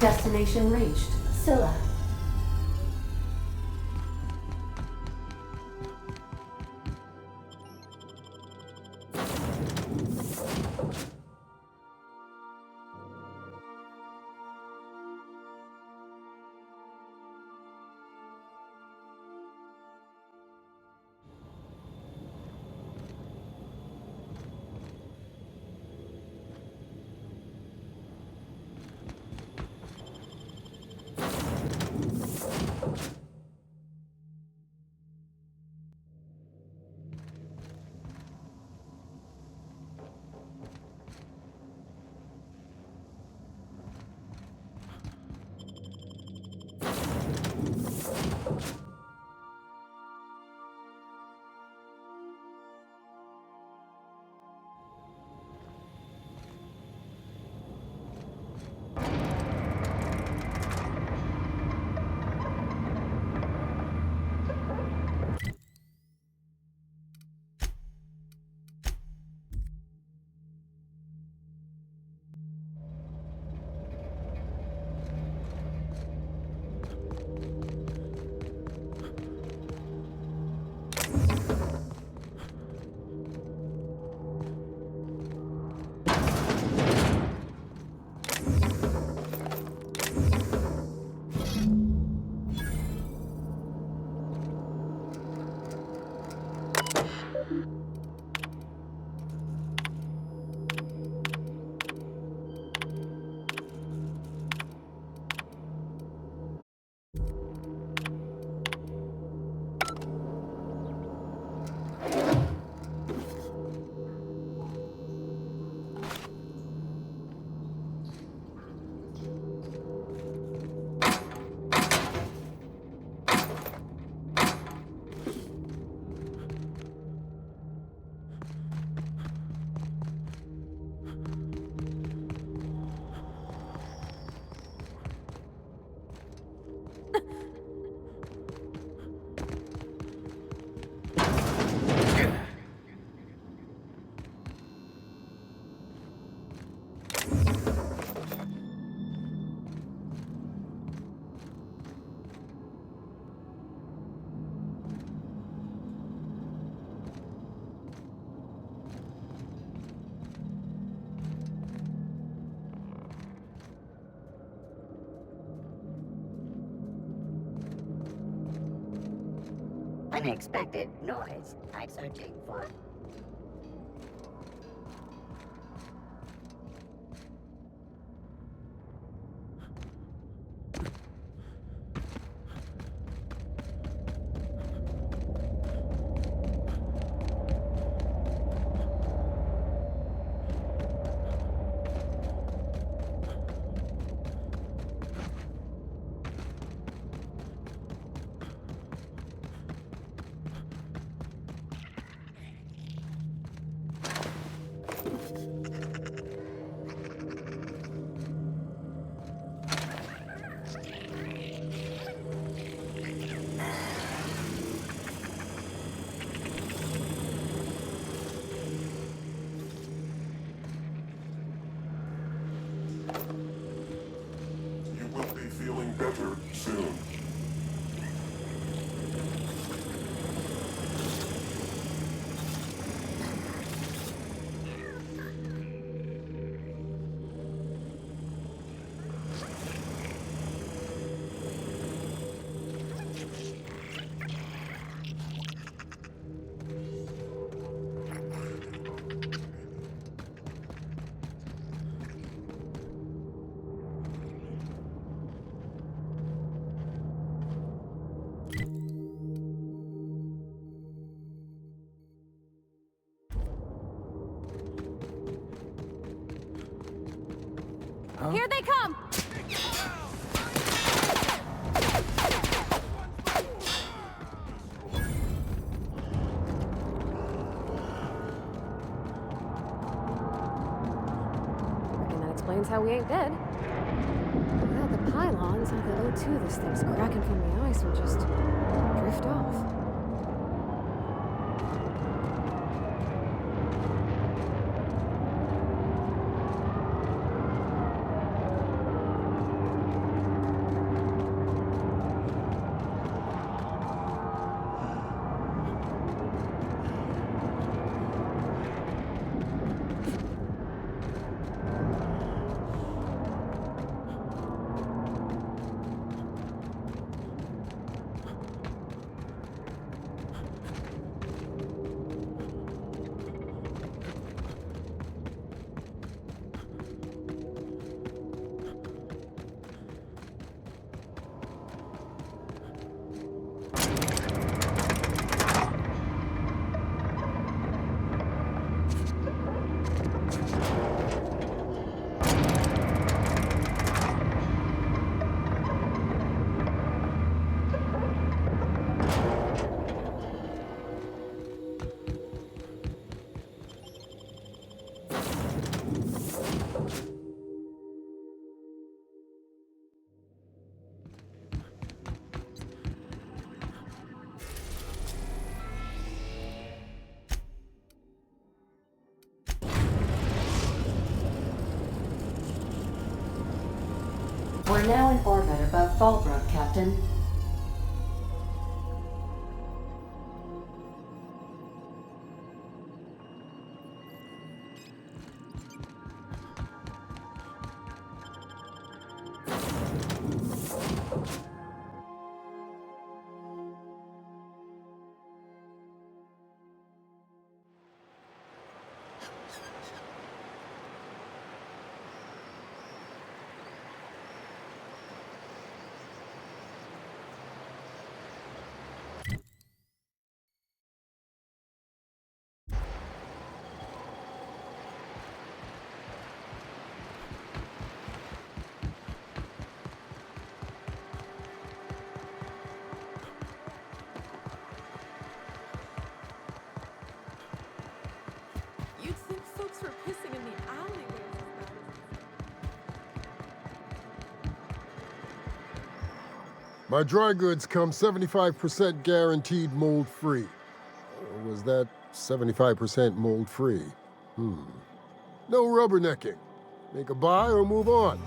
Destination reached. Scylla. Unexpected noise. I'm searching for. You will be feeling better soon. Here they come! Reckon that explains how we ain't dead. Without the pylons, all the O2 this thing's cracking from the ice will just drift off. We're now in orbit above Fallbrook, Captain. You'd think folks were pissing in the alleyways. My dry goods come 75% guaranteed mold-free. Or was that 75% mold-free? No rubbernecking. Make a buy or move on.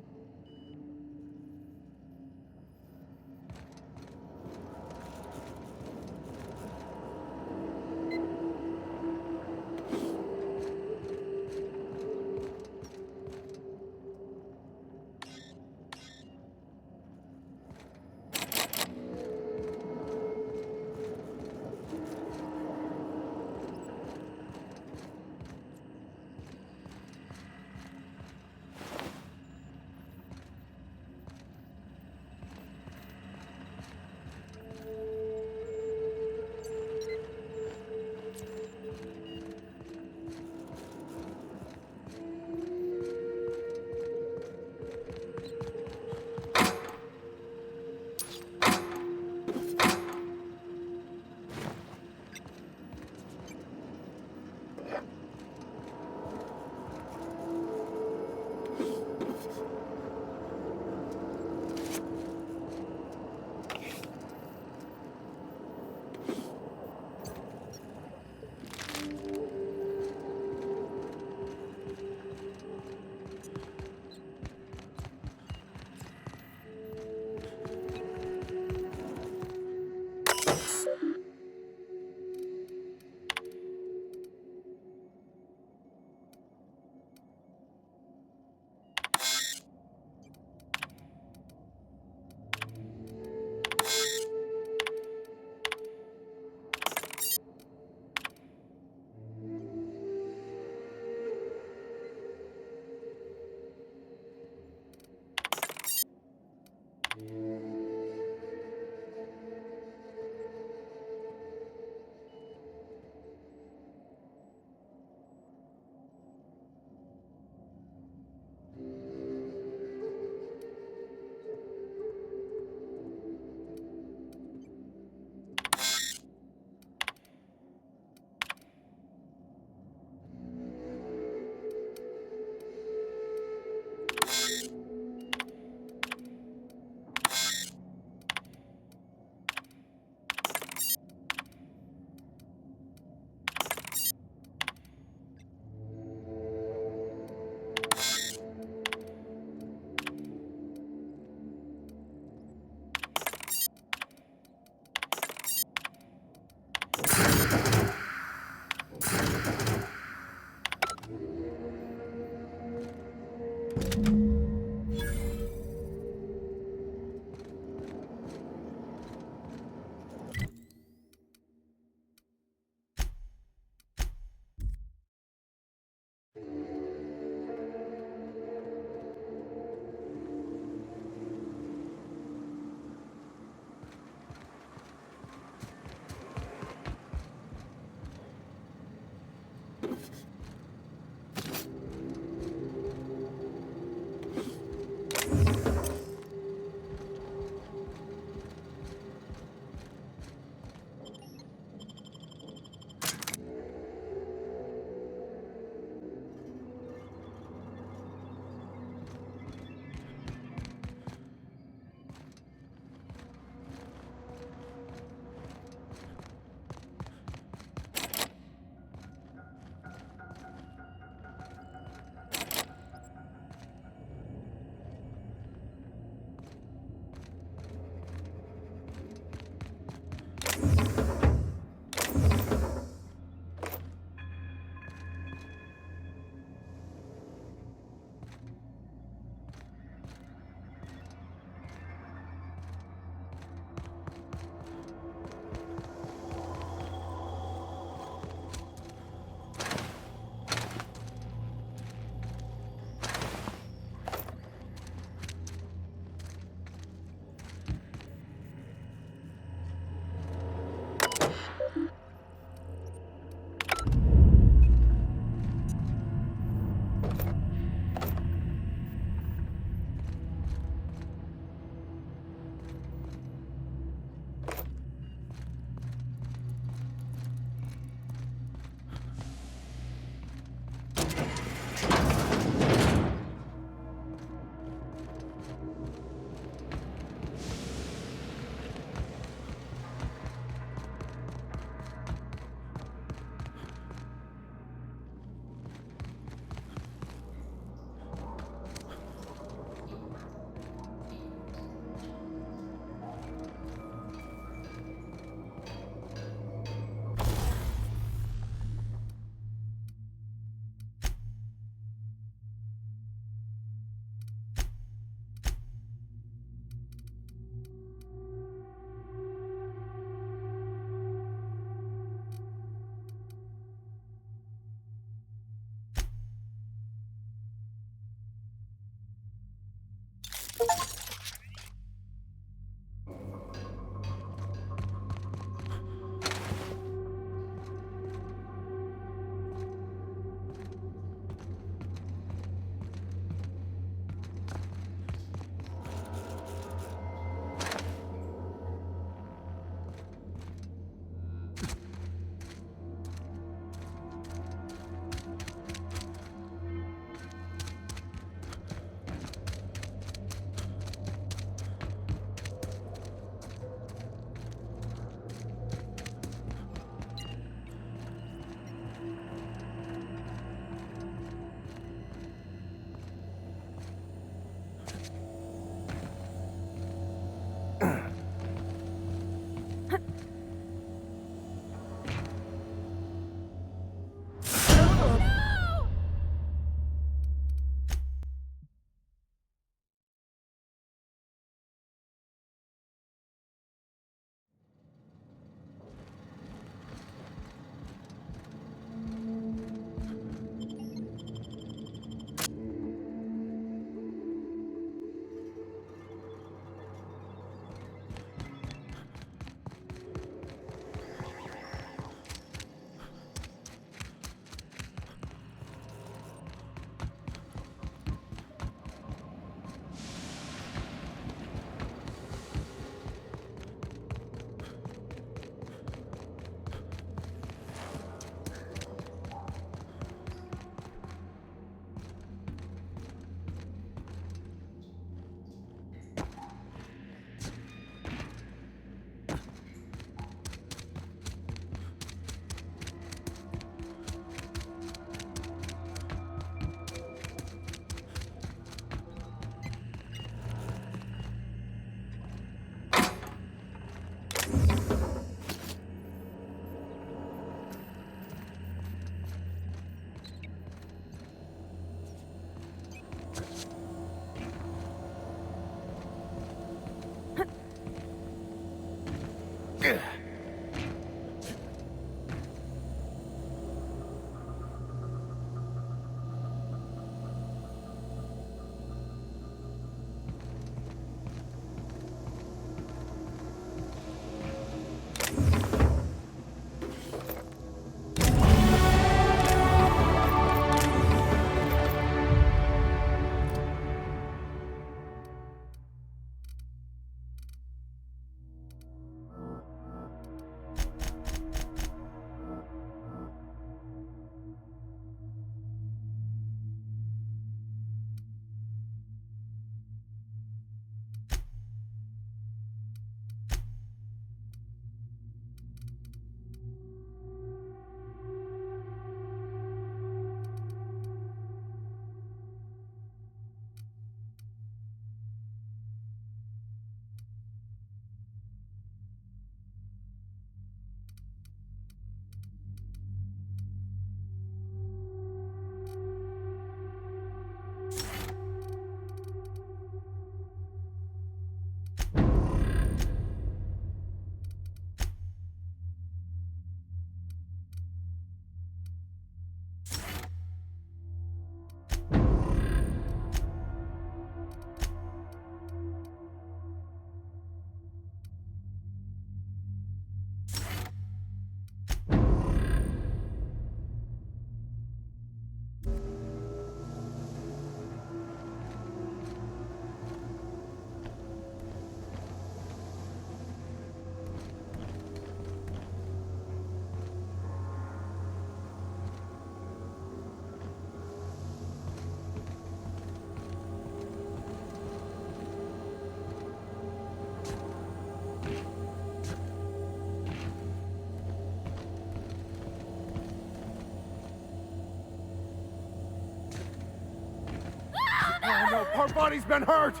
Oh no, poor buddy's been hurt!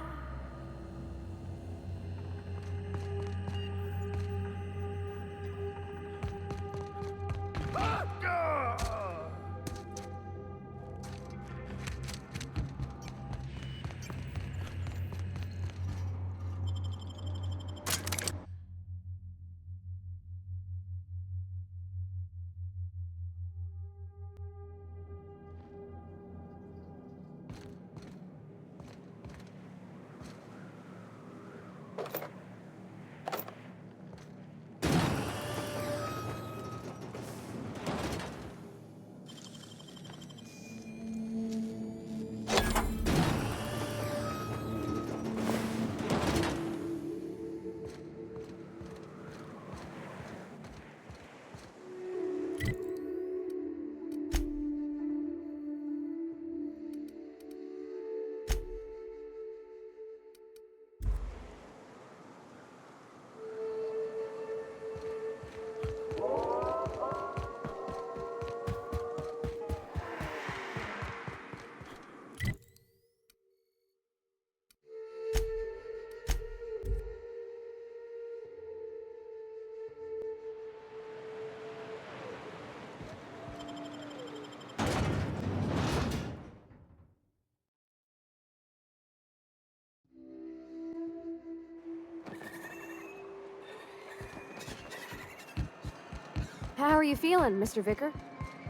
How are you feeling, Mr. Vicar?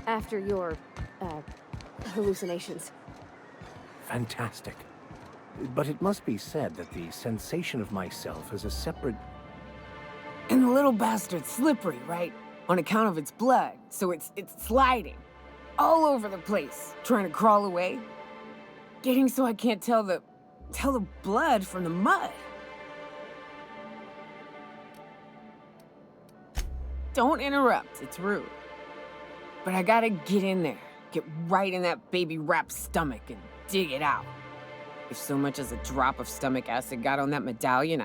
After your, hallucinations. Fantastic. But it must be said that the sensation of myself is a separate... And the little bastard's slippery, right? On account of its blood, so it's sliding. All over the place, trying to crawl away. Getting so I can't tell the blood from the mud. Don't interrupt, it's rude. But I gotta get in there, get right in that baby rap's stomach and dig it out. If so much as a drop of stomach acid got on that medallion,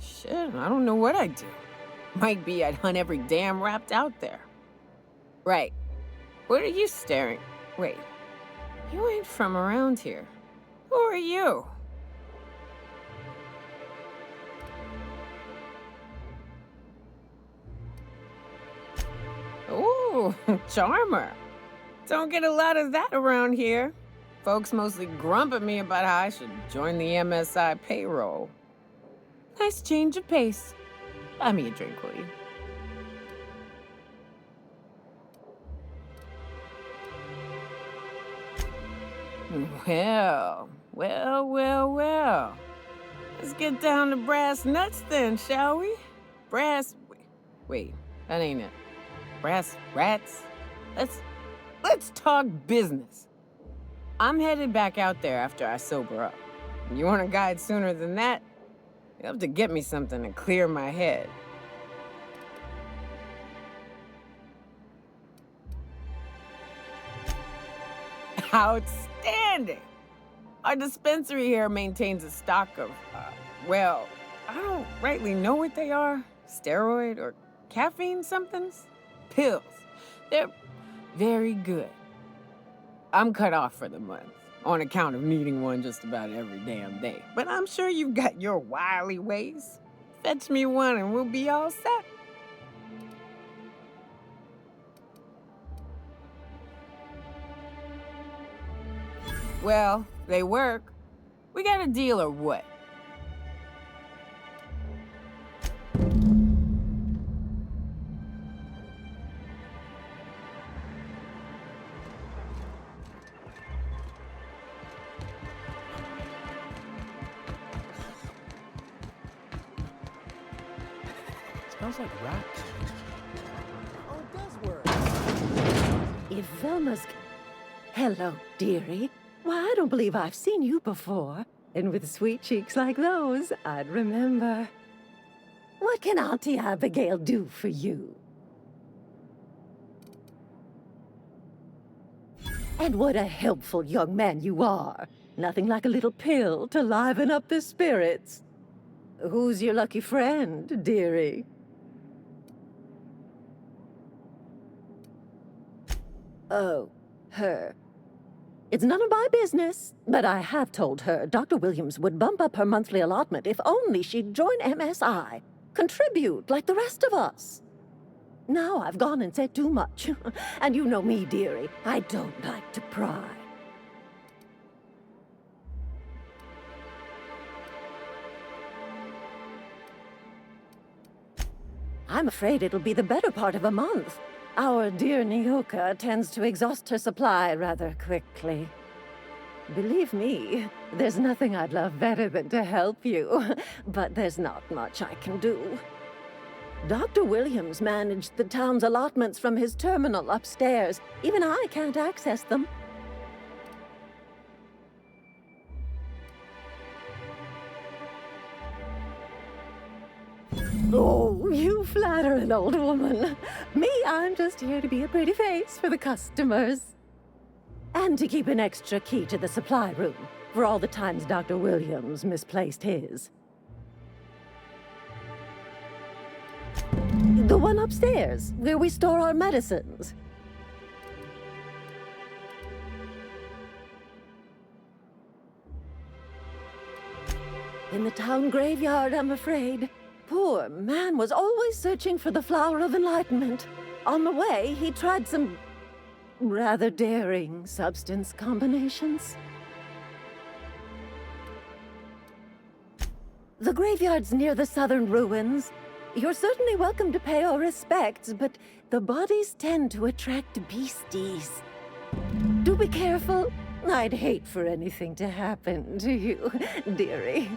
shit, I don't know what I'd do. Might be I'd hunt every damn rapt out there. Right. What are you staring? Wait. You ain't from around here. Who are you? Ooh, charmer. Don't get a lot of that around here. Folks mostly grump at me about how I should join the MSI payroll. Nice change of pace. Buy me a drink, will you? Well. Let's get down to brass nuts then, shall we? Wait, that ain't it. Brass rats? Let's talk business. I'm headed back out there after I sober up. You want a guide sooner than that? You have to get me something to clear my head. Outstanding! Our dispensary here maintains a stock of, well, I don't rightly know what they are. Steroid or caffeine somethings? Pills. They're very good. I'm cut off for the month, on account of needing one just about every damn day. But I'm sure you've got your wily ways. Fetch me one and we'll be all set. Well, they work. We got a deal or what? Smells like rats. Oh, it does work. If Velma's... Hello, dearie. Why, I don't believe I've seen you before. And with sweet cheeks like those, I'd remember. What can Auntie Abigail do for you? And what a helpful young man you are. Nothing like a little pill to liven up the spirits. Who's your lucky friend, dearie? Oh, her. It's none of my business, but I have told her Dr. Williams would bump up her monthly allotment if only she'd join MSI. Contribute like the rest of us. Now I've gone and said too much. And you know me, dearie. I don't like to pry. I'm afraid it'll be the better part of a month. Our dear Nyoka tends to exhaust her supply rather quickly. Believe me, there's nothing I'd love better than to help you, but there's not much I can do. Dr. Williams managed the town's allotments from his terminal upstairs. Even I can't access them. Oh, you flatter an old woman. Me, I'm just here to be a pretty face for the customers. And to keep an extra key to the supply room, for all the times Dr. Williams misplaced his. The one upstairs, where we store our medicines. In the town graveyard, I'm afraid. Poor man was always searching for the Flower of Enlightenment. On the way, he tried some rather daring substance combinations. The graveyard's near the southern ruins. You're certainly welcome to pay our respects, but the bodies tend to attract beasties. Do be careful. I'd hate for anything to happen to you, dearie.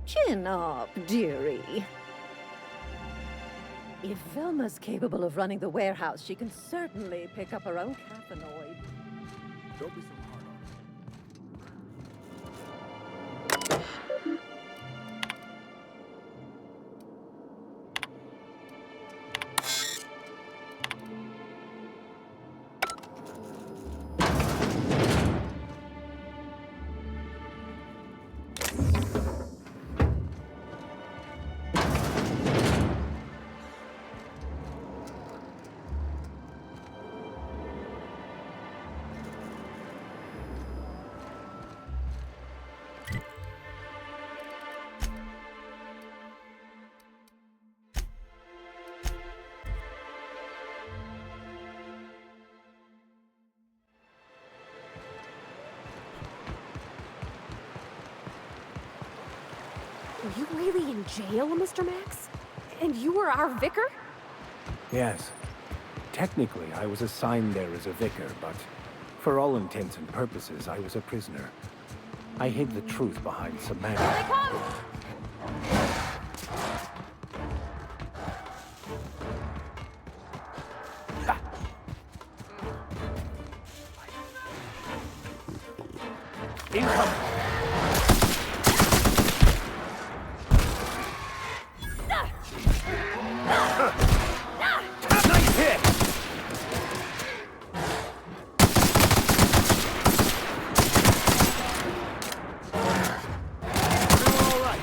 Chin up, dearie. If Velma's capable of running the warehouse, she can certainly pick up her own caffeinoid. Don't be so hard on her. Are you really in jail, Mr. Max? And you were our vicar? Yes. Technically, I was assigned there as a vicar, but for all intents and purposes, I was a prisoner. I hid the truth behind Samantha. Here they come! Incoming! Nice hit! You're all right.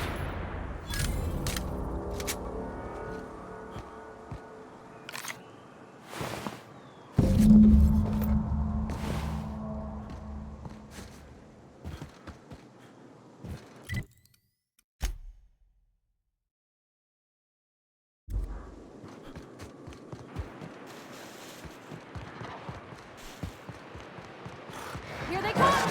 Here they come!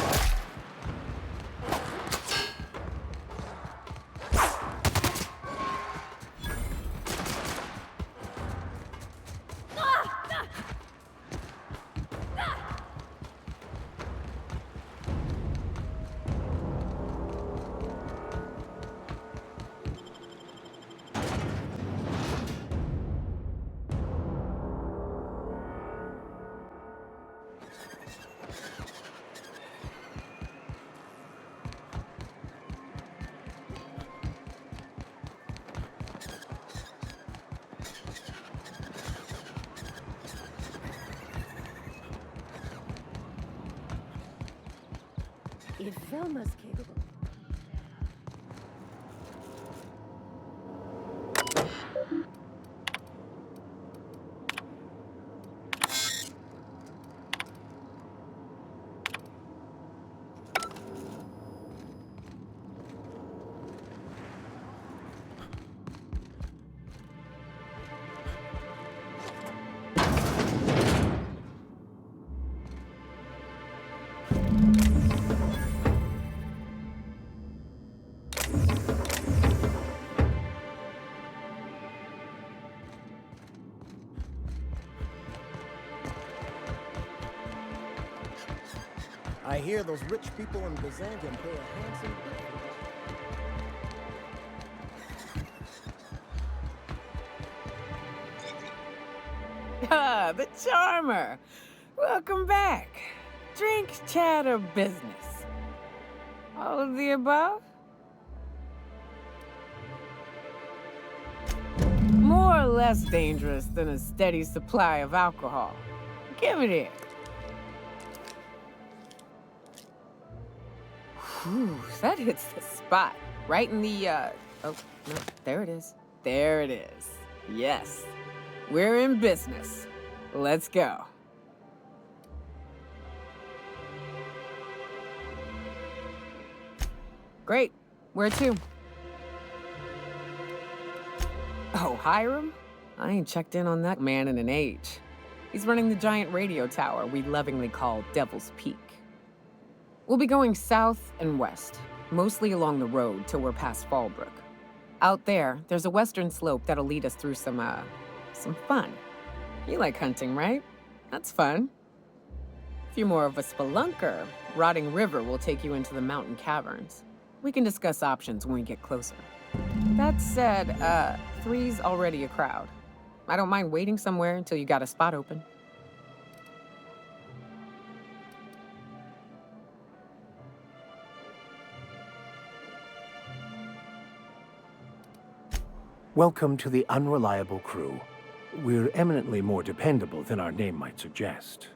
If Velma's capable... I hear those rich people in Byzantium pay a handsome fee. Ah, the Charmer. Welcome back. Drink, chat, or business? All of the above? More or less dangerous than a steady supply of alcohol. Give it here. Whew, that hits the spot. Right in the, oh, no, there it is. There it is. Yes. We're in business. Let's go. Great. Where to? Oh, Hiram? I ain't checked in on that man in an age. He's running the giant radio tower we lovingly call Devil's Peak. We'll be going south and west. mostly along the road till we're past Fallbrook. Out there, there's a western slope that'll lead us through some fun. You like hunting, right? That's fun. If you're more of a spelunker, Rotting River will take you into the mountain caverns. We can discuss options when we get closer. That said, 3's already a crowd. I don't mind waiting somewhere until you got a spot open. Welcome to the Unreliable Crew. We're eminently more dependable than our name might suggest.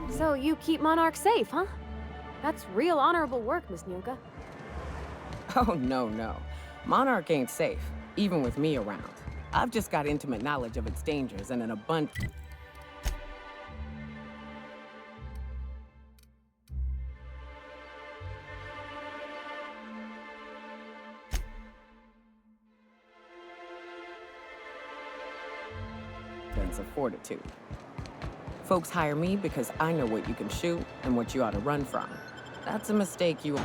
So you keep Monarch safe, huh? That's real honorable work, Miss Nyoka. Oh, no. Monarch ain't safe, even with me around. I've just got intimate knowledge of its dangers and an abundance. Of fortitude. Folks hire me because I know what you can shoot and what you ought to run from. That's a mistake you...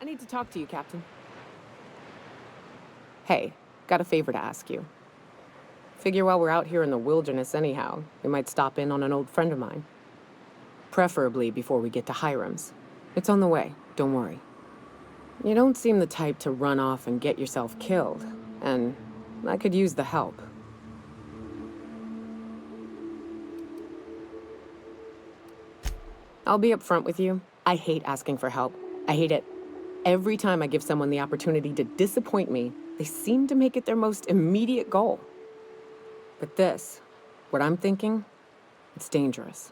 I need to talk to you, Captain. Hey, got a favor to ask you. Figure while we're out here in the wilderness anyhow, we might stop in on an old friend of mine. Preferably before we get to Hiram's. It's on the way, don't worry. You don't seem the type to run off and get yourself killed, and I could use the help. I'll be upfront with you. I hate asking for help. I hate it. Every time I give someone the opportunity to disappoint me, they seem to make it their most immediate goal. But this, what I'm thinking, it's dangerous.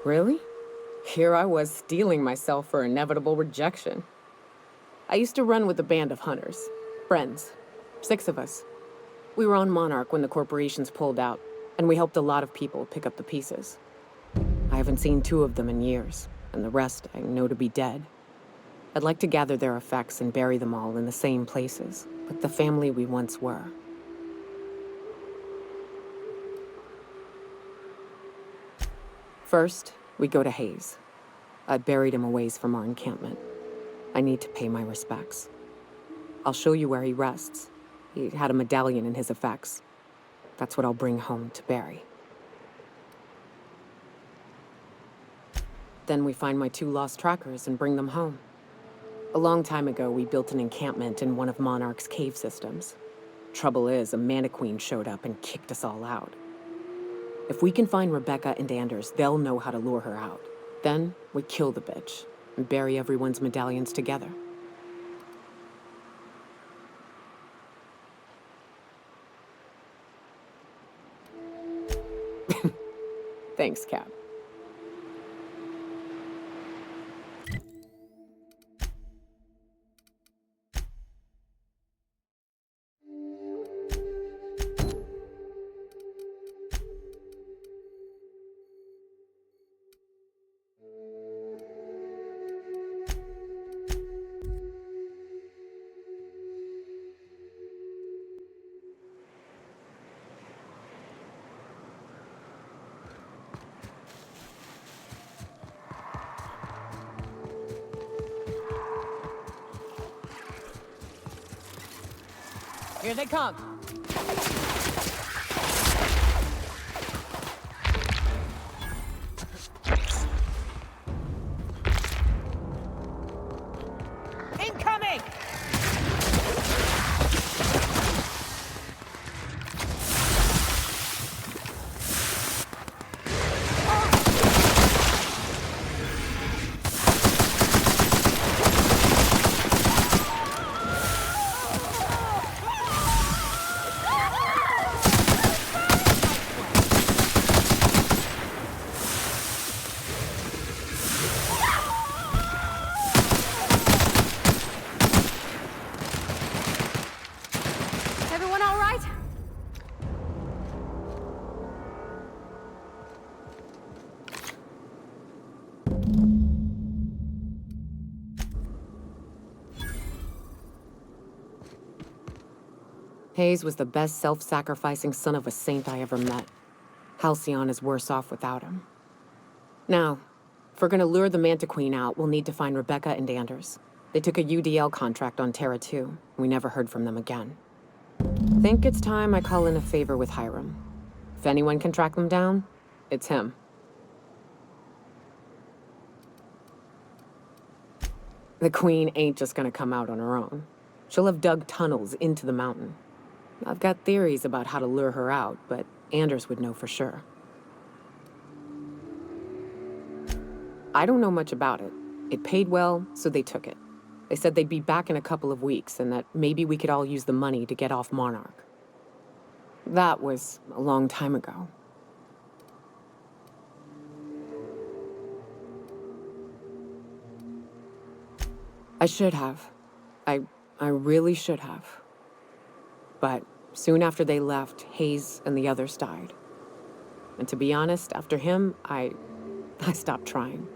Really? Here I was steeling myself for inevitable rejection. I used to run with a band of hunters. Friends. 6 of us. We were on Monarch when the corporations pulled out, and we helped a lot of people pick up the pieces. I haven't seen 2 of them in years, and the rest I know to be dead. I'd like to gather their effects and bury them all in the same places, with the family we once were. First, we go to Hayes. I buried him a ways from our encampment. I need to pay my respects. I'll show you where he rests. He had a medallion in his effects. That's what I'll bring home to Barry. Then we find my 2 lost trackers and bring them home. A long time ago, we built an encampment in one of Monarch's cave systems. Trouble is, a Mantiqueen showed up and kicked us all out. If we can find Rebecca and Anders, they'll know how to lure her out. Then, we kill the bitch and bury everyone's medallions together. Thanks, Cap. Here they come. Incoming! Hayes was the best self-sacrificing son of a saint I ever met. Halcyon is worse off without him. Now, if we're gonna lure the Manta Queen out, we'll need to find Rebecca and Anders. They took a UDL contract on Terra 2. We never heard from them again. Think it's time I call in a favor with Hiram. If anyone can track them down, it's him. The Queen ain't just gonna come out on her own. She'll have dug tunnels into the mountain. I've got theories about how to lure her out, but Anders would know for sure. I don't know much about it. It paid well, so they took it. They said they'd be back in a couple of weeks, and that maybe we could all use the money to get off Monarch. That was a long time ago. I should have. I really should have. But soon after they left, Hayes and the others died. And to be honest, after him, I stopped trying.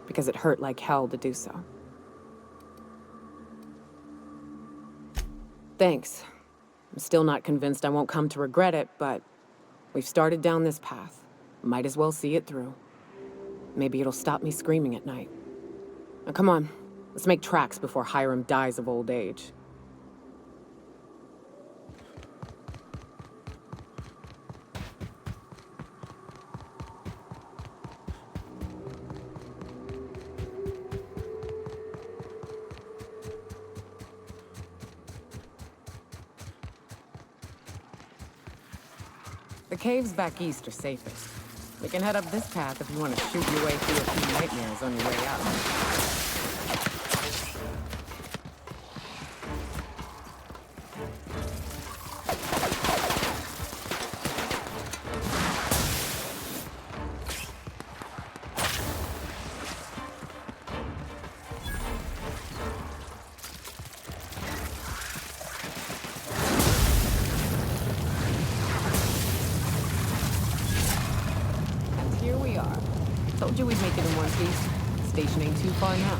Because it hurt like hell to do so. Thanks. I'm still not convinced I won't come to regret it, but we've started down this path. Might as well see it through. Maybe it'll stop me screaming at night. Now come on, let's make tracks before Hiram dies of old age. The caves back east are safest. We can head up this path if you want to shoot your way through a few nightmares on your way out. Told you we'd make it in one piece. Station ain't too far now.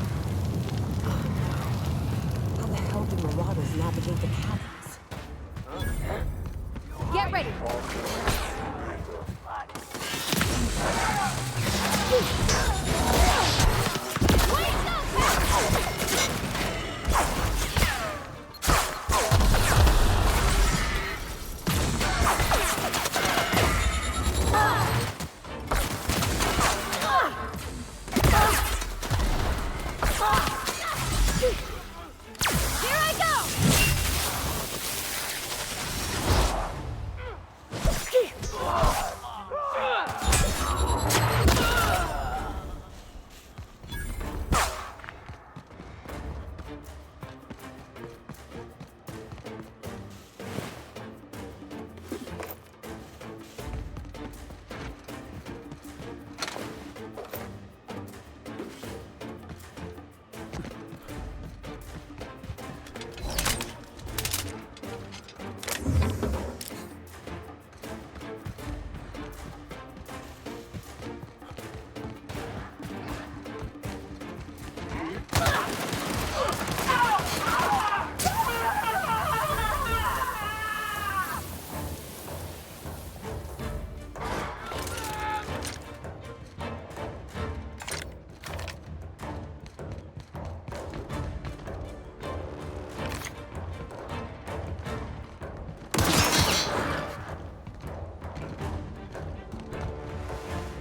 How the hell did marauders navigate the caverns? Get ready!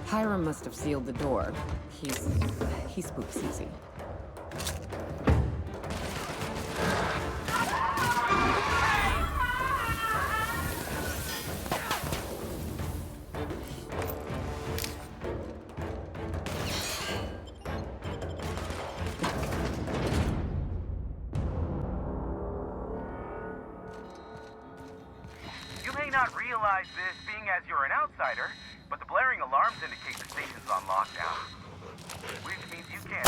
Hiram must have sealed the door. He spooks easy. You may not realize this, being as you're an outsider, but the blaring alarms indicate the station's on lockdown. Which means you can't.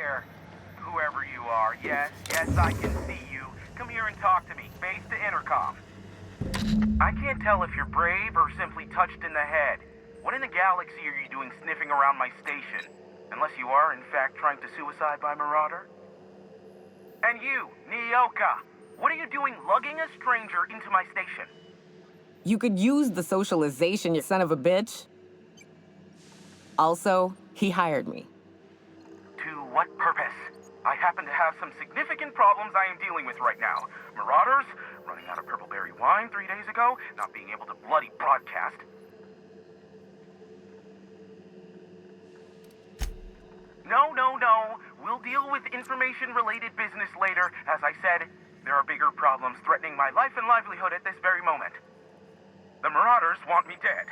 there. Whoever you are, yes, I can see you. Come here and talk to me. Base to intercom. I can't tell if you're brave or simply touched in the head. What in the galaxy are you doing sniffing around my station? Unless you are, in fact, trying to suicide by Marauder? And you, Nyoka, what are you doing lugging a stranger into my station? You could use the socialization, you son of a bitch. Also, he hired me. To what purpose? I happen to have some significant problems I am dealing with right now. Marauders, running out of purple berry wine 3 days ago, not being able to bloody broadcast. No. We'll deal with information-related business later. As I said, there are bigger problems threatening my life and livelihood at this very moment. The Marauders want me dead.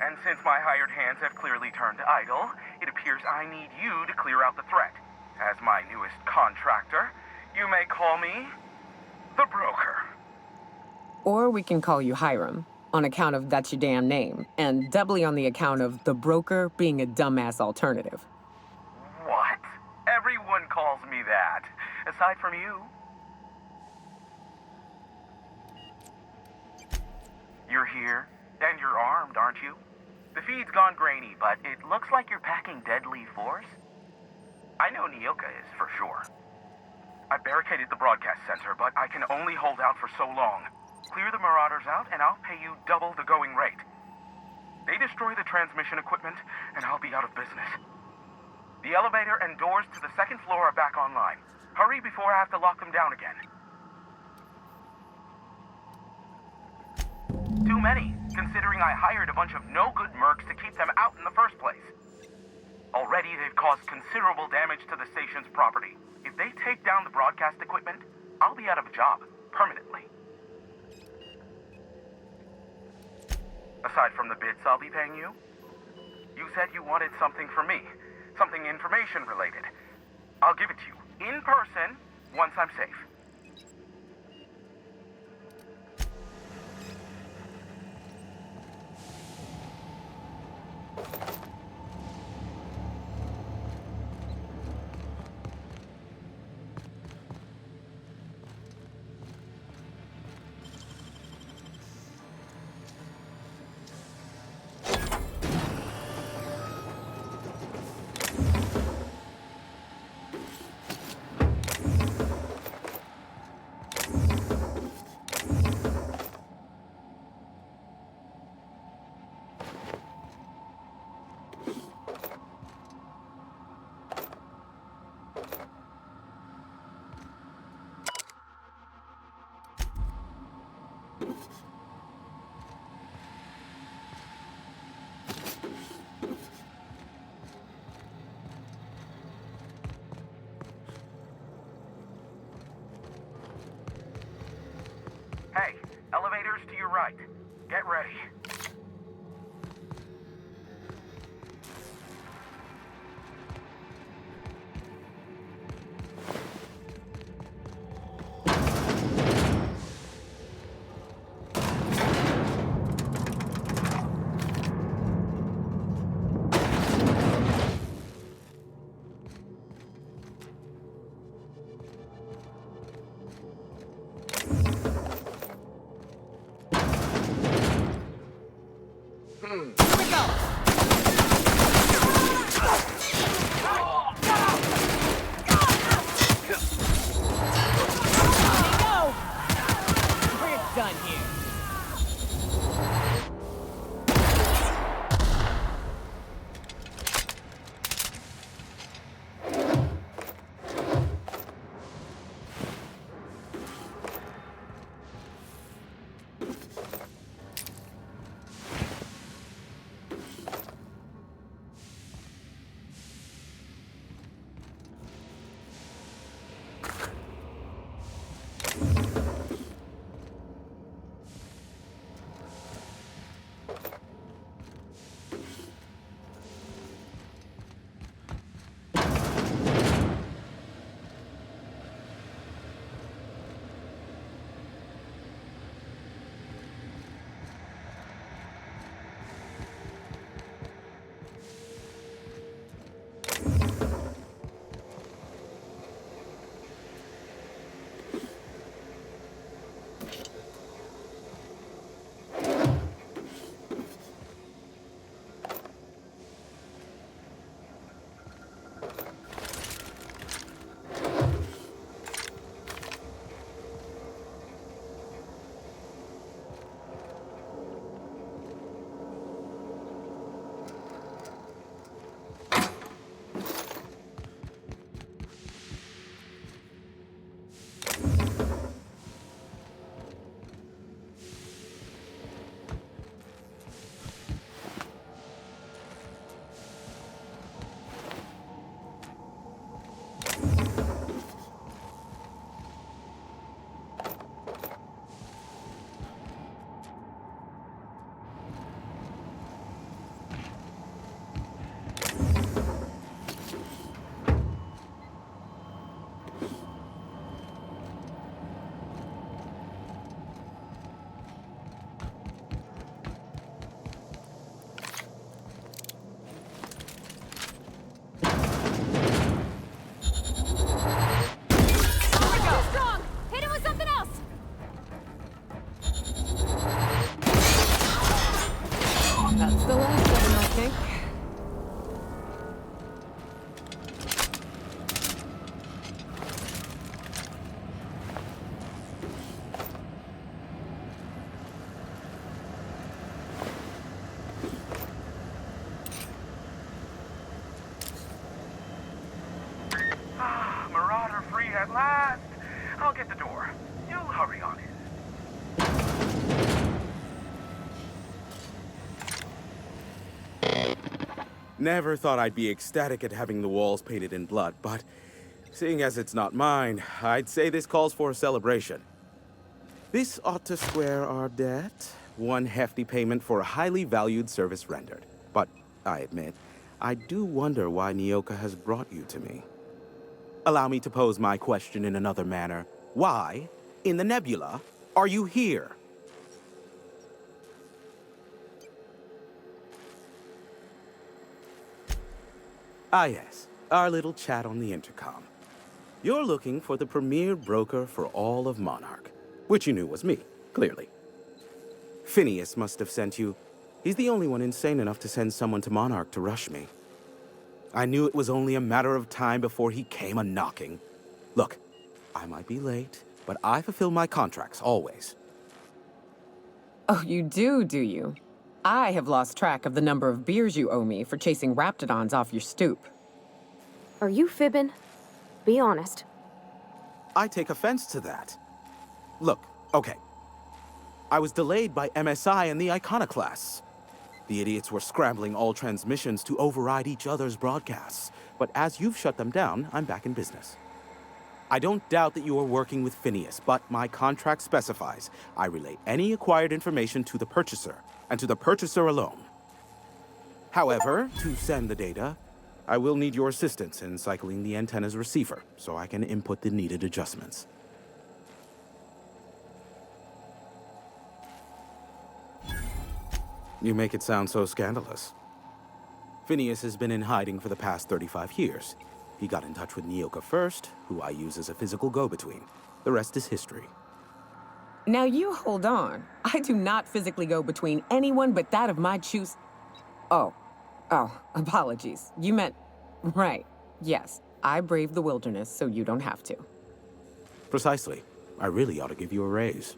And since my hired hands have clearly turned idle, it appears I need you to clear out the threat. As my newest contractor, you may call me the Broker. Or we can call you Hiram, on account of that's your damn name, and doubly on the account of the Broker being a dumbass alternative. What? Everyone calls me that. Aside from you. You're here, and you're armed, aren't you? The feed's gone grainy, but it looks like you're packing deadly force. I know Nyoka is, for sure. I barricaded the broadcast center, but I can only hold out for so long. Clear the Marauders out, and I'll pay you double the going rate. They destroy the transmission equipment, and I'll be out of business. The elevator and doors to the second floor are back online. Hurry before I have to lock them down again. Too many, considering I hired a bunch of no-good mercs to keep them out in the first place. Already, they've caused considerable damage to the station's property. If they take down the broadcast equipment, I'll be out of a job, permanently. Aside from the bits I'll be paying you, you said you wanted something from me. Something information-related. I'll give it to you, in person, once I'm safe. Hey, elevators to your right. Get ready. I'll get the door. You hurry on in. Never thought I'd be ecstatic at having the walls painted in blood, but seeing as it's not mine, I'd say this calls for a celebration. This ought to square our debt. One hefty payment for a highly valued service rendered. But I admit, I do wonder why Nyoka has brought you to me. Allow me to pose my question in another manner. Why, in the nebula, are you here? Ah yes, our little chat on the intercom. You're looking for the premier broker for all of Monarch, which you knew was me, clearly. Phineas must have sent you. He's the only one insane enough to send someone to Monarch to rush me. I knew it was only a matter of time before he came a-knocking. Look, I might be late, but I fulfill my contracts, always. Oh, you do you? I have lost track of the number of beers you owe me for chasing Raptidons off your stoop. Are you fibbing? Be honest. I take offense to that. Look, okay. I was delayed by MSI and the Iconoclasts. The idiots were scrambling all transmissions to override each other's broadcasts. But as you've shut them down, I'm back in business. I don't doubt that you are working with Phineas, but my contract specifies I relay any acquired information to the purchaser, and to the purchaser alone. However, to send the data, I will need your assistance in cycling the antenna's receiver, so I can input the needed adjustments. You make it sound so scandalous. Phineas has been in hiding for the past 35 years. He got in touch with Nyoka first, who I use as a physical go-between. The rest is history. Now you hold on. I do not physically go between anyone but that of my choose. Oh, apologies. You meant, right. Yes, I braved the wilderness so you don't have to. Precisely. I really ought to give you a raise.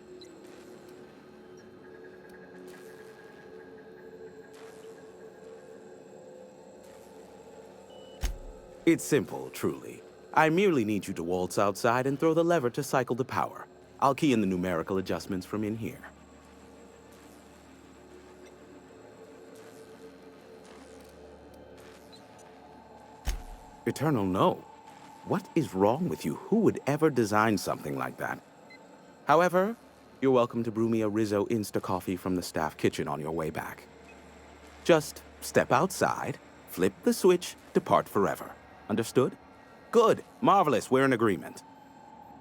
It's simple, truly. I merely need you to waltz outside and throw the lever to cycle the power. I'll key in the numerical adjustments from in here. Eternal, no. What is wrong with you? Who would ever design something like that? However, you're welcome to brew me a Rizzo Insta-Coffee from the staff kitchen on your way back. Just step outside, flip the switch, depart forever. Understood? Good. Marvelous. We're in agreement.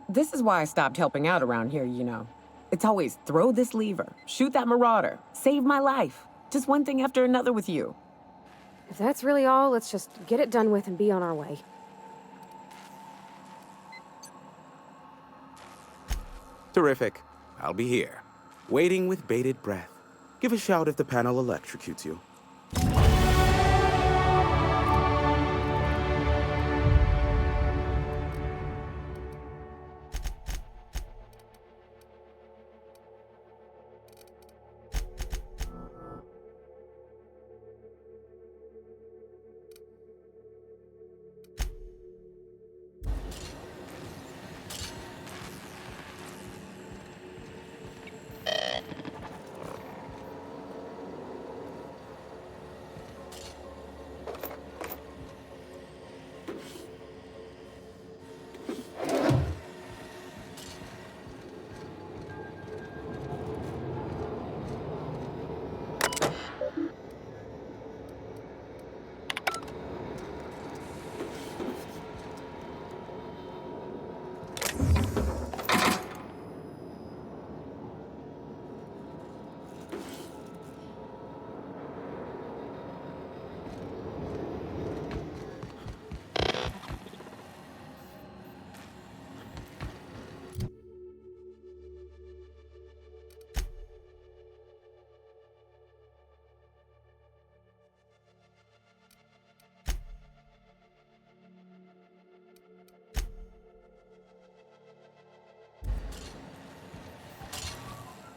This is why I stopped helping out around here, you know. It's always throw this lever, shoot that marauder, save my life. Just one thing after another with you. If that's really all, let's just get it done with and be on our way. Terrific. I'll be here, waiting with bated breath. Give a shout if the panel electrocutes you.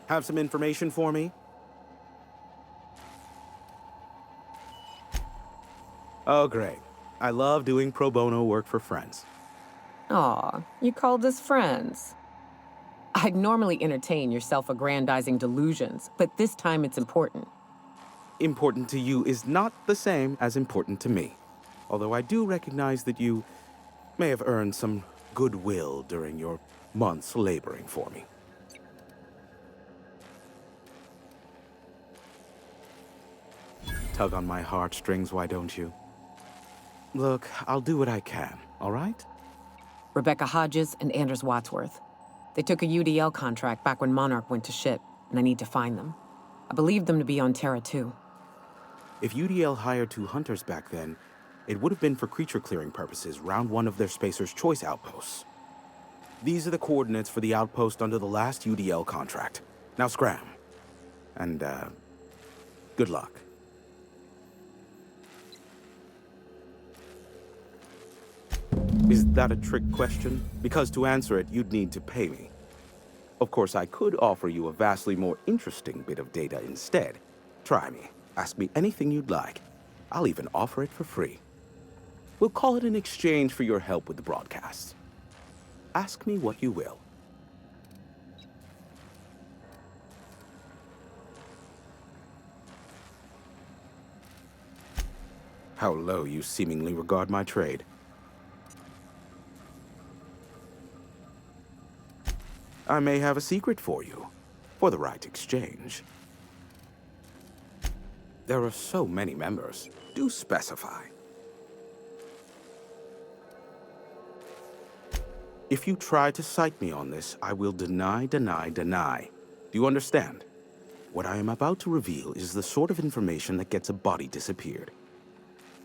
Have some information for me? Oh, great. I love doing pro bono work for friends. Aw, you called us friends. I'd normally entertain your self-aggrandizing delusions, but this time it's important. Important to you is not the same as important to me. Although I do recognize that you may have earned some goodwill during your months laboring for me. Tug on my heartstrings, why don't you? Look, I'll do what I can, all right? Rebecca Hodges and Anders Wadsworth. They took a UDL contract back when Monarch went to shit, and I need to find them. I believe them to be on Terra 2. If UDL hired 2 hunters back then, it would have been for creature clearing purposes round one of their Spacer's Choice outposts. These are the coordinates for the outpost under the last UDL contract. Now scram. And, good luck. Is that a trick question? Because to answer it, you'd need to pay me. Of course, I could offer you a vastly more interesting bit of data instead. Try me. Ask me anything you'd like. I'll even offer it for free. We'll call it an exchange for your help with the broadcast. Ask me what you will. How low you seemingly regard my trade. I may have a secret for you, for the right exchange. There are so many members. Do specify. If you try to cite me on this, I will deny, deny, deny. Do you understand? What I am about to reveal is the sort of information that gets a body disappeared.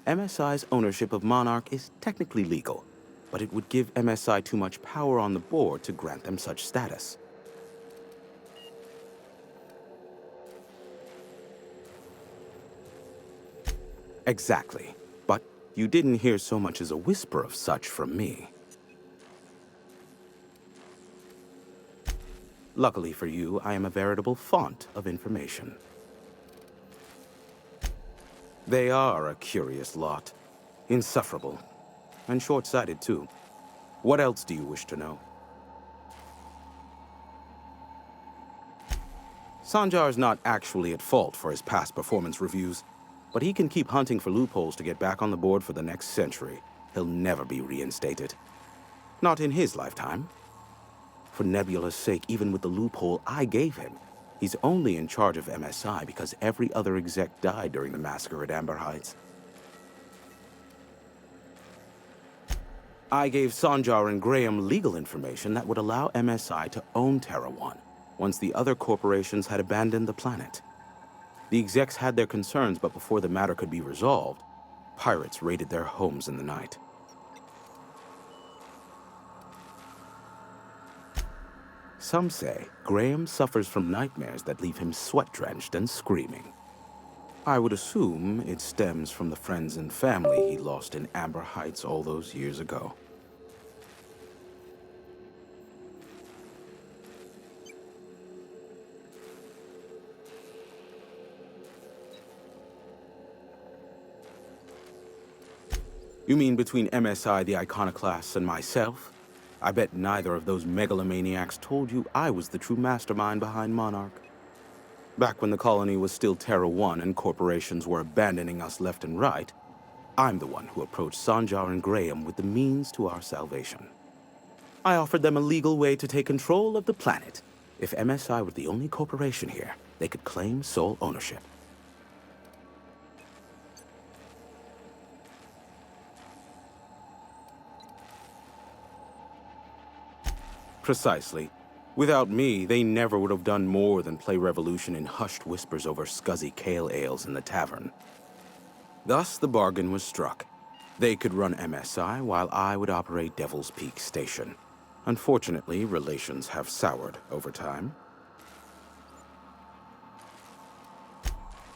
MSI's ownership of Monarch is technically legal, but it would give MSI too much power on the board to grant them such status. Exactly. But you didn't hear so much as a whisper of such from me. Luckily for you, I am a veritable font of information. They are a curious lot. Insufferable. And short-sighted, too. What else do you wish to know? Sanjar's not actually at fault for his past performance reviews, but he can keep hunting for loopholes to get back on the board for the next century. He'll never be reinstated. Not in his lifetime. For Nebula's sake, even with the loophole I gave him, he's only in charge of MSI because every other exec died during the massacre at Amber Heights. I gave Sanjar and Graham legal information that would allow MSI to own Terra 1 once the other corporations had abandoned the planet. The execs had their concerns, but before the matter could be resolved, pirates raided their homes in the night. Some say Graham suffers from nightmares that leave him sweat-drenched and screaming. I would assume it stems from the friends and family he lost in Amber Heights all those years ago. You mean between MSI, the Iconoclasts, and myself? I bet neither of those megalomaniacs told you I was the true mastermind behind Monarch. Back when the colony was still Terra 1 and corporations were abandoning us left and right, I'm the one who approached Sanjar and Graham with the means to our salvation. I offered them a legal way to take control of the planet. If MSI were the only corporation here, they could claim sole ownership. Precisely. Without me, they never would have done more than play Revolution in hushed whispers over scuzzy kale ales in the tavern. Thus, the bargain was struck. They could run MSI while I would operate Devil's Peak Station. Unfortunately, relations have soured over time.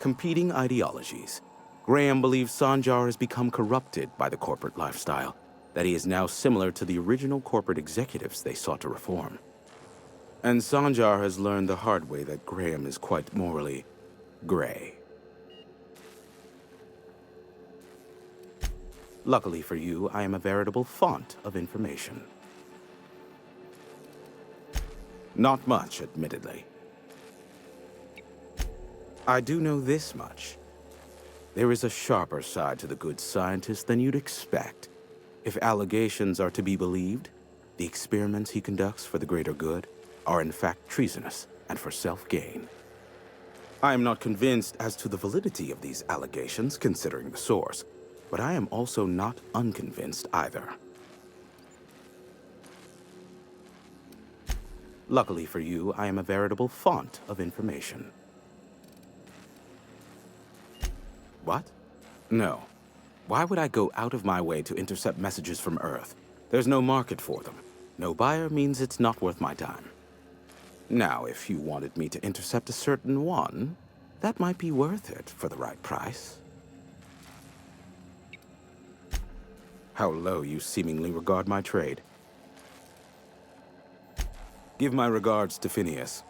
Competing ideologies. Graham believes Sanjar has become corrupted by the corporate lifestyle, that he is now similar to the original corporate executives they sought to reform. And Sanjar has learned the hard way that Graham is quite morally gray. Luckily for you, I am a veritable font of information. Not much, admittedly. I do know this much. There is a sharper side to the good scientist than you'd expect. If allegations are to be believed, the experiments he conducts for the greater good are in fact treasonous and for self-gain. I am not convinced as to the validity of these allegations, considering the source, but I am also not unconvinced either. Luckily for you, I am a veritable font of information. What? No. Why would I go out of my way to intercept messages from Earth? There's no market for them. No buyer means it's not worth my time. Now, if you wanted me to intercept a certain one, that might be worth it for the right price. How low you seemingly regard my trade. Give my regards to Phineas.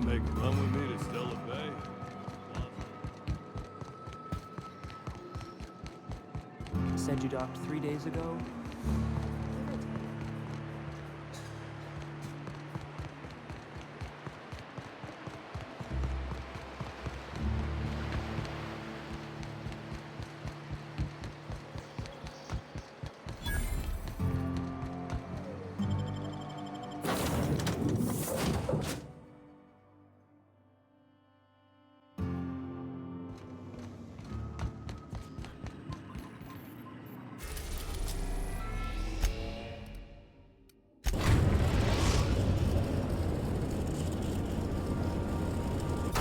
Make a run with me to Stella Bay. Said you docked 3 days ago?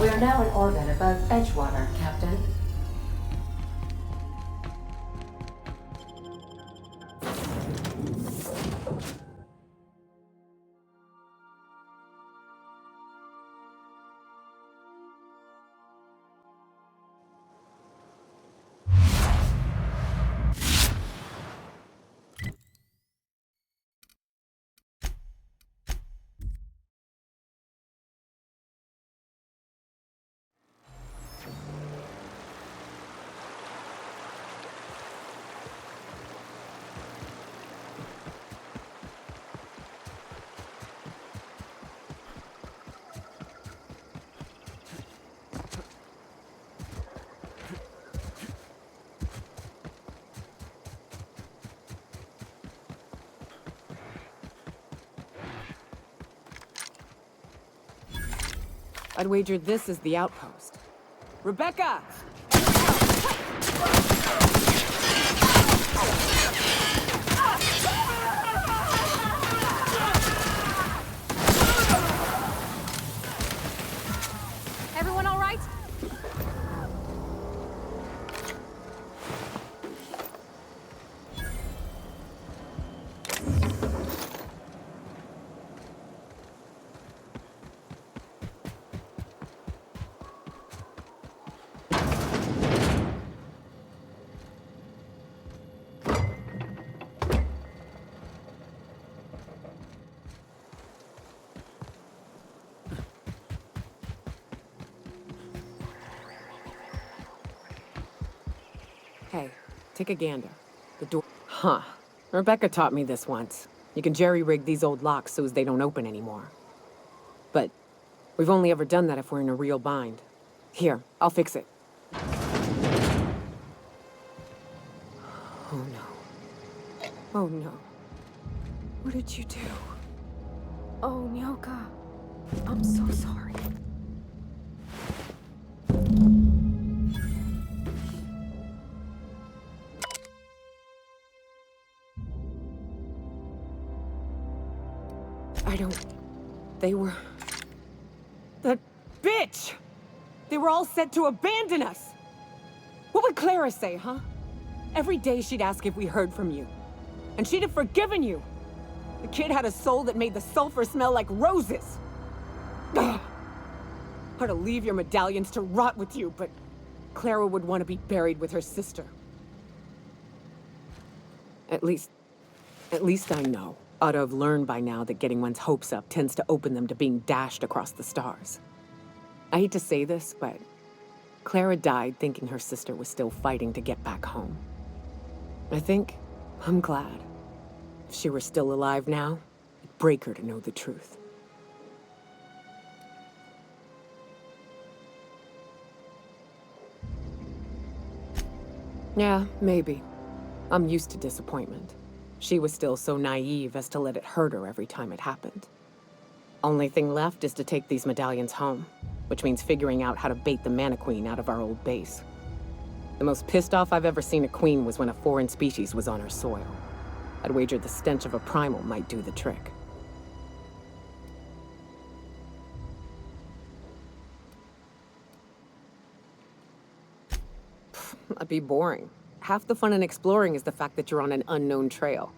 We are now in orbit above Edgewater, Captain. I'd wager this is the outpost. Rebecca! Everyone all right? Hey, take a gander. The door. Huh. Rebecca taught me this once. You can jerry-rig these old locks so as they don't open anymore. But we've only ever done that if we're in a real bind. Here, I'll fix it. Oh no. Oh no. What did you do? Oh, Nyoka. I'm so sorry. They were... That bitch! They were all set to abandon us! What would Clara say, huh? Every day she'd ask if we heard from you. And she'd have forgiven you! The kid had a soul that made the sulfur smell like roses! Ugh. Or to leave your medallions to rot with you, but Clara would want to be buried with her sister. At least I know. Ought to have learned by now that getting one's hopes up tends to open them to being dashed across the stars. I hate to say this, but Clara died thinking her sister was still fighting to get back home. I think I'm glad. If she were still alive now, it'd break her to know the truth. Yeah, maybe. I'm used to disappointment. She was still so naive as to let it hurt her every time it happened. Only thing left is to take these medallions home, which means figuring out how to bait the Mantiqueen out of our old base. The most pissed off I've ever seen a queen was when a foreign species was on her soil. I'd wager the stench of a primal might do the trick. That'd be boring. Half the fun in exploring is the fact that you're on an unknown trail.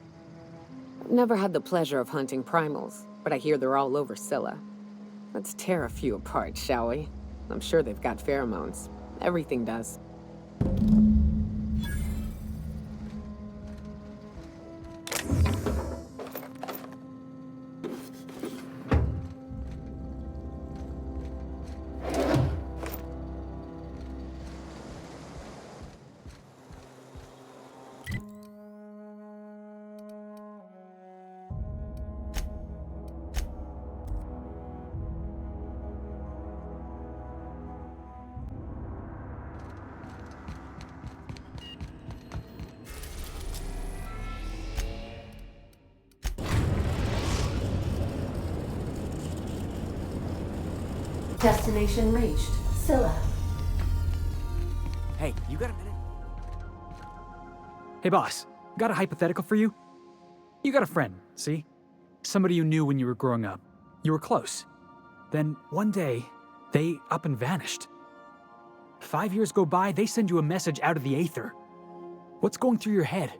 I've never had the pleasure of hunting primals, but I hear they're all over Scylla. Let's tear a few apart, shall we? I'm sure they've got pheromones. Everything does. Destination reached. Scylla. Hey, you got a minute? Hey, boss. Got a hypothetical for you? You got a friend, see? Somebody you knew when you were growing up. You were close. Then, one day, they up and vanished. 5 years go by, they send you a message out of the aether. What's going through your head?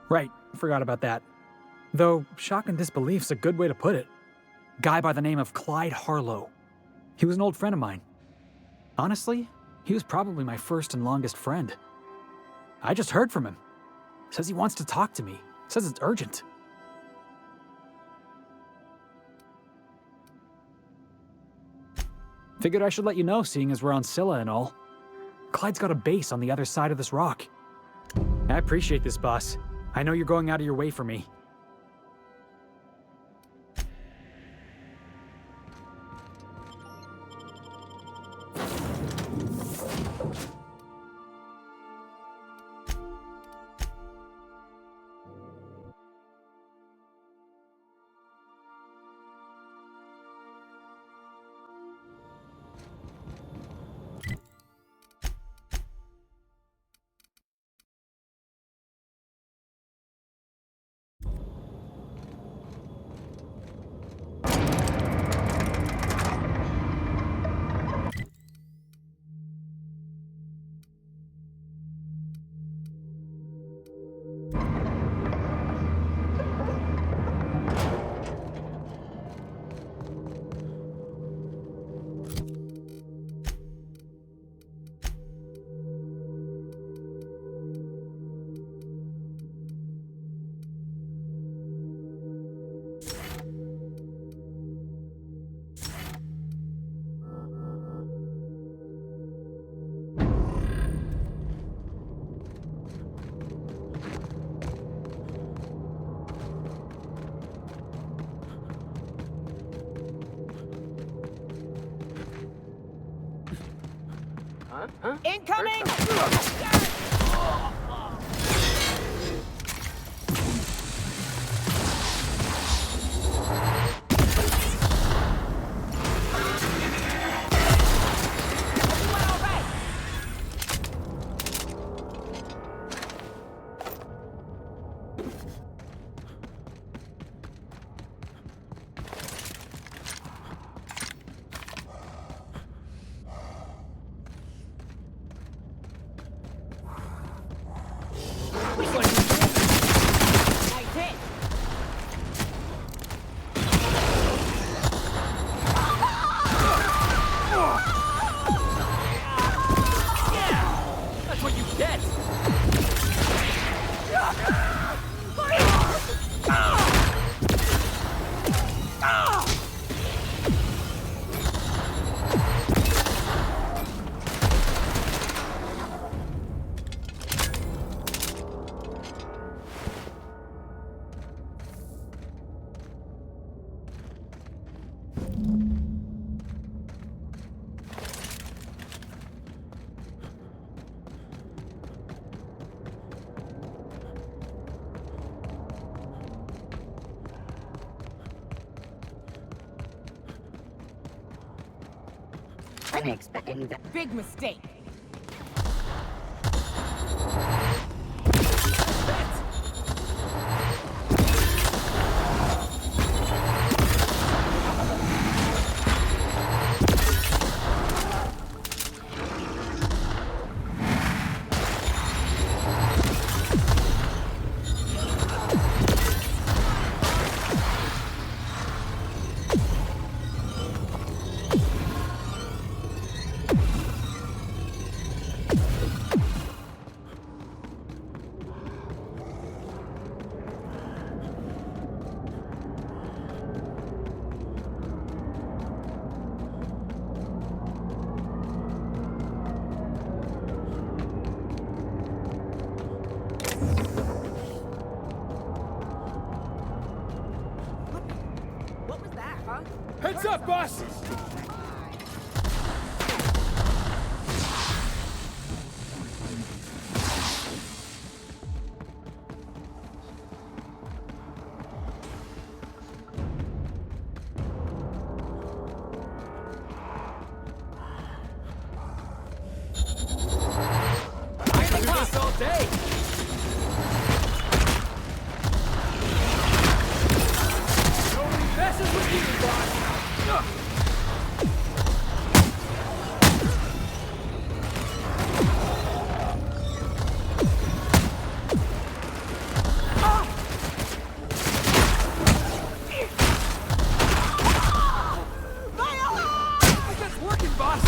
Right, forgot about that. Though, shock and disbelief's a good way to put it. Guy by the name of Clyde Harlow. He was an old friend of mine. Honestly, he was probably my first and longest friend. I just heard from him. Says he wants to talk to me. Says it's urgent. Figured I should let you know, seeing as we're on Scylla and all. Clyde's got a base on the other side of this rock. I appreciate this, boss. I know you're going out of your way for me. Huh? Incoming! I'm expecting that. Big mistake. Heads up, boss! I can do this all day! Nobody messes with you, boss! That's working, boss!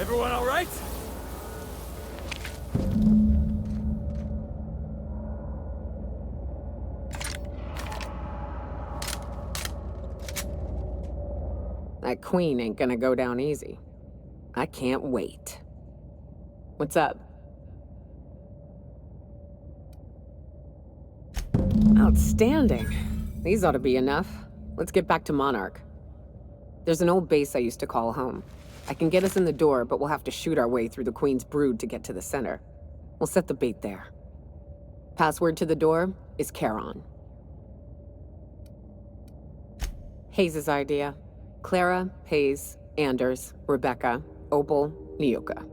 Everyone all right? That queen ain't gonna go down easy. I can't wait. What's up? Outstanding. These ought to be enough. Let's get back to Monarch. There's an old base I used to call home. I can get us in the door, but we'll have to shoot our way through the Queen's brood to get to the center. We'll set the bait there. Password to the door is Charon. Hayes' idea. Clara, Hayes, Anders, Rebecca, Opal, Nyoka.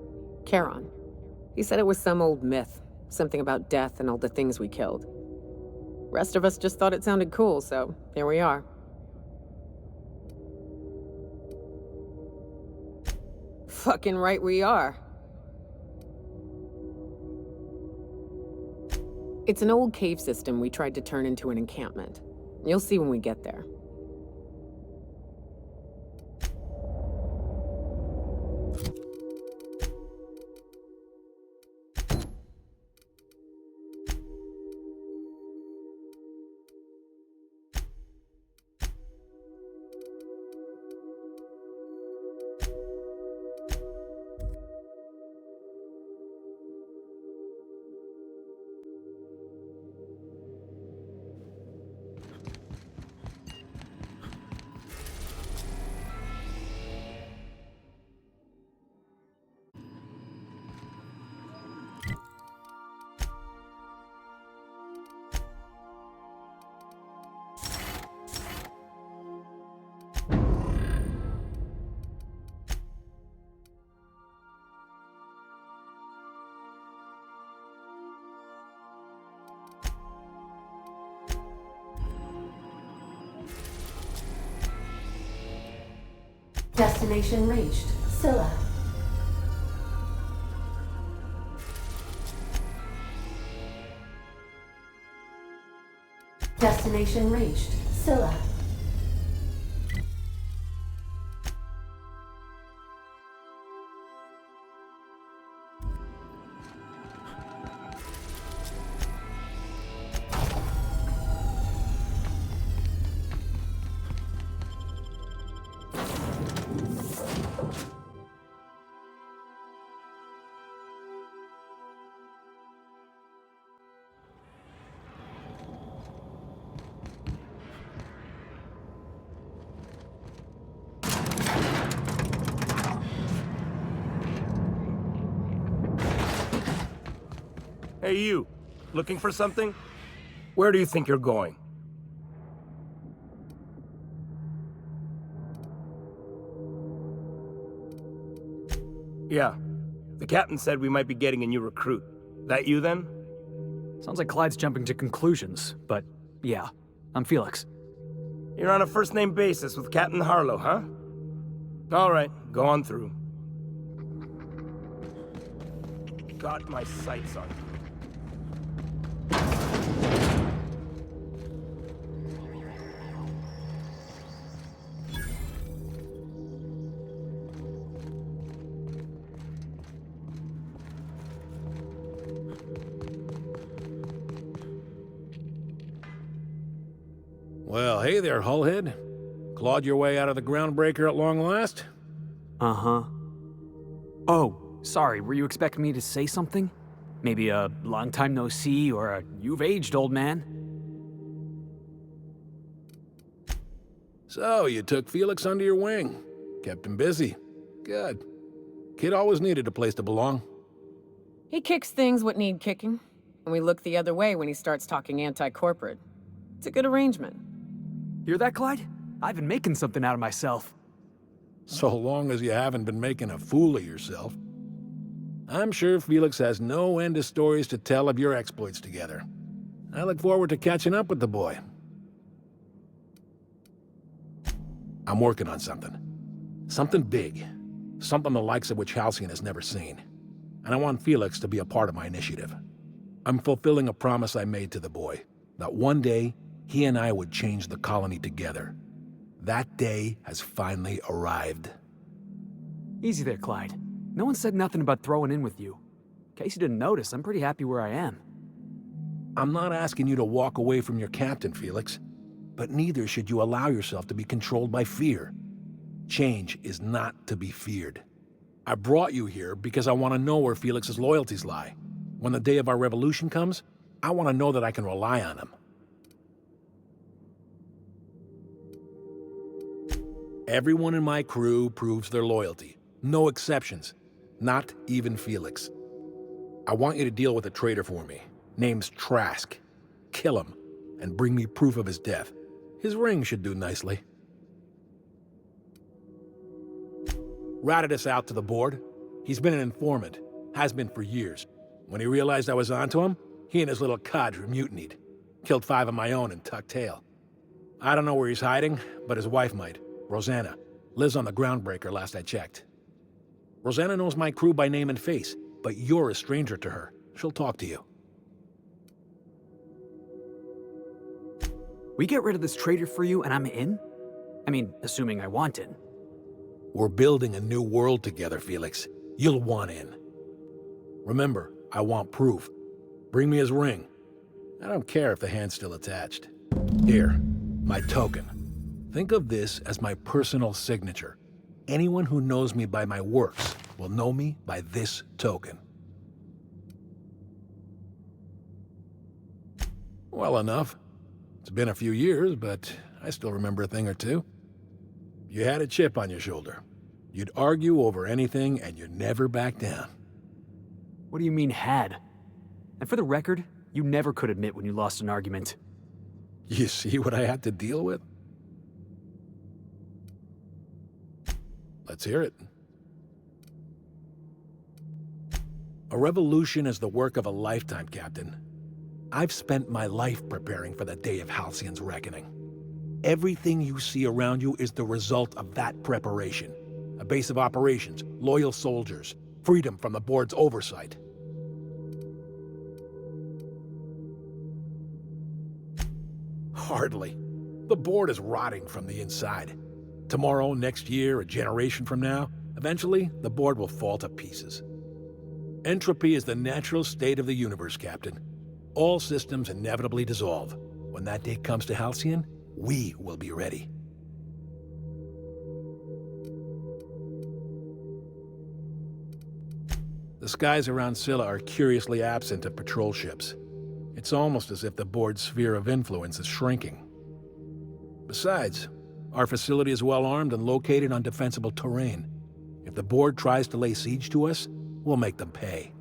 Charon. He said it was some old myth. Something about death and all the things we killed. Rest of us just thought it sounded cool, so here we are. Fucking right we are. It's an old cave system we tried to turn into an encampment. You'll see when we get there. Destination reached. Scylla. Destination reached. Scylla. Hey, you. Looking for something? Where do you think you're going? Yeah. The captain said we might be getting a new recruit. That you, then? Sounds like Clyde's jumping to conclusions, but yeah, I'm Felix. You're on a first-name basis with Captain Harlow, huh? All right, go on through. Got my sights on you. Well, hey there, Hullhead. Clawed your way out of the groundbreaker at long last? Uh-huh. Oh, sorry, were you expecting me to say something? Maybe a long time no see, or a you've aged, old man? So, you took Felix under your wing. Kept him busy. Good. Kid always needed a place to belong. He kicks things what need kicking, and we look the other way when he starts talking anti-corporate. It's a good arrangement. Hear that, Clyde? I've been making something out of myself. So long as you haven't been making a fool of yourself. I'm sure Felix has no end of stories to tell of your exploits together. I look forward to catching up with the boy. I'm working on something. Something big. Something the likes of which Halcyon has never seen. And I want Felix to be a part of my initiative. I'm fulfilling a promise I made to the boy, that one day, he and I would change the colony together. That day has finally arrived. Easy there, Clyde. No one said nothing about throwing in with you. In case you didn't notice, I'm pretty happy where I am. I'm not asking you to walk away from your captain, Felix. But neither should you allow yourself to be controlled by fear. Change is not to be feared. I brought you here because I want to know where Felix's loyalties lie. When the day of our revolution comes, I want to know that I can rely on him. Everyone in my crew proves their loyalty. No exceptions. Not even Felix. I want you to deal with a traitor for me. Name's Trask. Kill him, and bring me proof of his death. His ring should do nicely. Ratted us out to the board. He's been an informant. Has been for years. When he realized I was onto him, he and his little cadre mutinied. Killed 5 of my own and tucked tail. I don't know where he's hiding, but his wife might. Rosanna. Lives on the groundbreaker last I checked. Rosanna knows my crew by name and face, but you're a stranger to her. She'll talk to you. We get rid of this traitor for you and I'm in? I mean, assuming I want in. We're building a new world together, Felix. You'll want in. Remember, I want proof. Bring me his ring. I don't care if the hand's still attached. Here, my token. Think of this as my personal signature. Anyone who knows me by my works will know me by this token. Well enough. It's been a few years, but I still remember a thing or two. You had a chip on your shoulder. You'd argue over anything, and you'd never back down. What do you mean, had? And for the record, you never could admit when you lost an argument. You see what I had to deal with? Let's hear it. A revolution is the work of a lifetime, Captain. I've spent my life preparing for the day of Halcyon's reckoning. Everything you see around you is the result of that preparation. a base of operations, loyal soldiers, freedom from the board's oversight. Hardly. The board is rotting from the inside. Tomorrow, next year, a generation from now, eventually, the board will fall to pieces. Entropy is the natural state of the universe, Captain. All systems inevitably dissolve. When that day comes to Halcyon, we will be ready. The skies around Scylla are curiously absent of patrol ships. It's almost as if the board's sphere of influence is shrinking. Besides, our facility is well armed and located on defensible terrain. If the board tries to lay siege to us, we'll make them pay.